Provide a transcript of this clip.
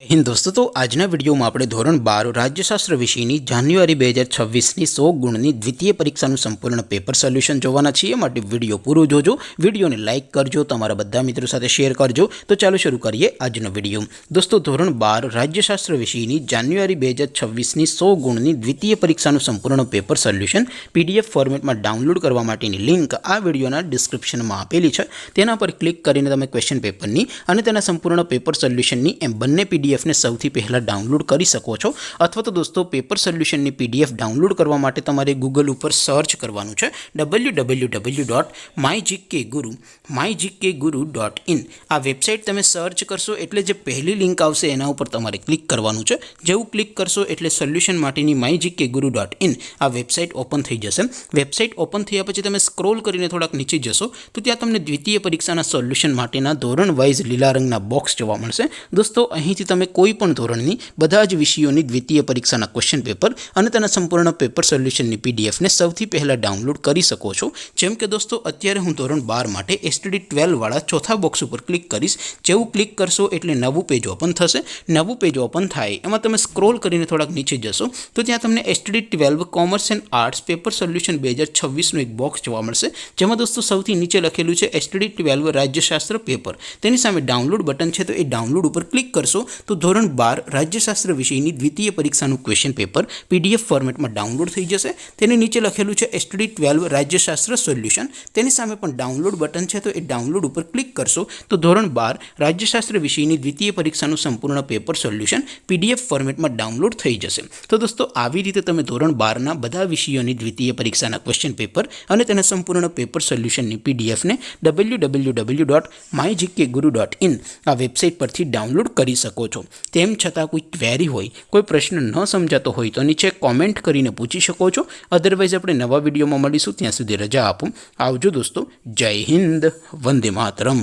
हिंद दोस्तों तो आजना विडियो में આપણે ધોરણ 12 રાજ્યશાસ્ત્ર વિષયની જાન્યુઆરી 2026 ની 100 ગુણની દ્વિતીય પરીક્ષાનું સંપૂર્ણ પેપર સોલ્યુશન જોવાના છીએ। માટે વિડિયો પૂરો જોજો, વિડિયોને લાઈક કરજો, તમારા બધા મિત્રો સાથે શેર કરજો। તો ચાલો શરૂ કરીએ આજનો વિડિયો। દોસ્તો ધોરણ 12 રાજ્યશાસ્ત્ર વિષયની જાન્યુઆરી 2026 ની 100 ગુણની દ્વિતીય પરીક્ષાનું સંપૂર્ણ પેપર સોલ્યુશન પીડીએફ ફોર્મેટમાં ડાઉનલોડ કરવા માટેની લિંક આ વિડિયોના ડિસ્ક્રિપ્શનમાં આપેલી છે। તેના પર ક્લિક કરીને તમે ક્વેશ્ચન પેપરની અને તેના સંપૂર્ણ પેપર સોલ્યુશનની એમ બંને પીડીએફ ने સૌથી પહેલા ડાઉનલોડ કરી શકો છો। અથવા તો દોસ્તો પેપર સોલ્યુશનની પીડીએફ ડાઉનલોડ કરવા માટે તમારે ગૂગલ ઉપર સર્ચ કરવાનું છે www.mygkguru.in। આ વેબસાઇટ તમે સર્ચ કરશો એટલે જે પહેલી લિંક આવશે એના ઉપર તમારે ક્લિક કરવાનું છે। જેવું ક્લિક કરશો એટલે સોલ્યુશન માટેની mygkguru.in આ વેબસાઇટ ઓપન થઈ જશે। વેબસાઇટ ઓપન થયા પછી તમે સ્ક્રોલ કરીને થોડાક નીચે જશો તો ત્યાં તમને દ્વિતીય પરીક્ષાના સોલ્યુશન માટેના ધોરણ વાઇઝ લીલા રંગના બોક્સ જોવા મળશે। દોસ્તો અહીંથી તમે કોઈપણ ધોરણની બધા જ વિષયોની દ્વિતીય પરીક્ષાના ક્વેશ્ચન પેપર અને તેના સંપૂર્ણ પેપર સોલ્યુશનની પીડીએફને સૌથી પહેલા ડાઉનલોડ કરી શકો છો। જેમ કે દોસ્તો અત્યારે હું ધોરણ 12 માટે એસટીડી 12 વાળા ચોથા બોક્સ ઉપર ક્લિક કરીશ। જેવું ક્લિક કરશો એટલે નવું પેજ ઓપન થશે। નવું પેજ ઓપન થાય એમાં તમે સ્ક્રોલ કરીને થોડાક નીચે જશો તો ત્યાં તમને STD 12 commerce and arts paper solution 2026નું એક બોક્સ જોવા મળશે। જેમાં દોસ્તો સૌથી નીચે લખેલું છે એસટીડી 12 રાજ્યશાસ્ત્ર પેપર, તેની સામે ડાઉનલોડ બટન છે તો એ ડાઉનલોડ ઉપર ક્લિક કરશો તો ધોરણ 12 રાજ્યશાસ્ત્ર વિષયની દ્વિતીય પરીક્ષાનું ક્વેશ્ચન પેપર પીડીએફ ફોર્મેટમાં ડાઉનલોડ થઈ જશે। તેની નીચે લખેલું છે એસટીડી 12 રાજ્યશાસ્ત્ર સોલ્યુશન, તેની સામે પણ ડાઉનલોડ બટન છે તો એ ડાઉનલોડ ઉપર ક્લિક કરશો તો ધોરણ 12 રાજ્યશાસ્ત્ર વિષયની દ્વિતીય પરીક્ષાનું સંપૂર્ણ પેપર સોલ્યુશન પીડીએફ ફોર્મેટમાં ડાઉનલોડ થઈ જશે। તો દોસ્તો આવી રીતે તમે ધોરણ 12ના બધા વિષયોની દ્વિતીય પરીક્ષાના ક્વેશ્ચન પેપર અને તેના સંપૂર્ણ પેપર સોલ્યુશનની પીડીએફને www.mygkguru.in આ વેબસાઇટ પરથી ડાઉનલોડ કરી શકો છો। તેમ છતાં કોઈ ક્વેરી હોય, કોઈ પ્રશ્ન ન સમજાતો હોય તો નીચે કોમેન્ટ કરીને પૂછી શકો છો। અધરવાઇઝ આપણે નવા વિડીયોમાં મળીશું, ત્યાં સુધી રજા આપો। આવજો દોસ્તો, જય હિન્દ, વંદે માતરમ।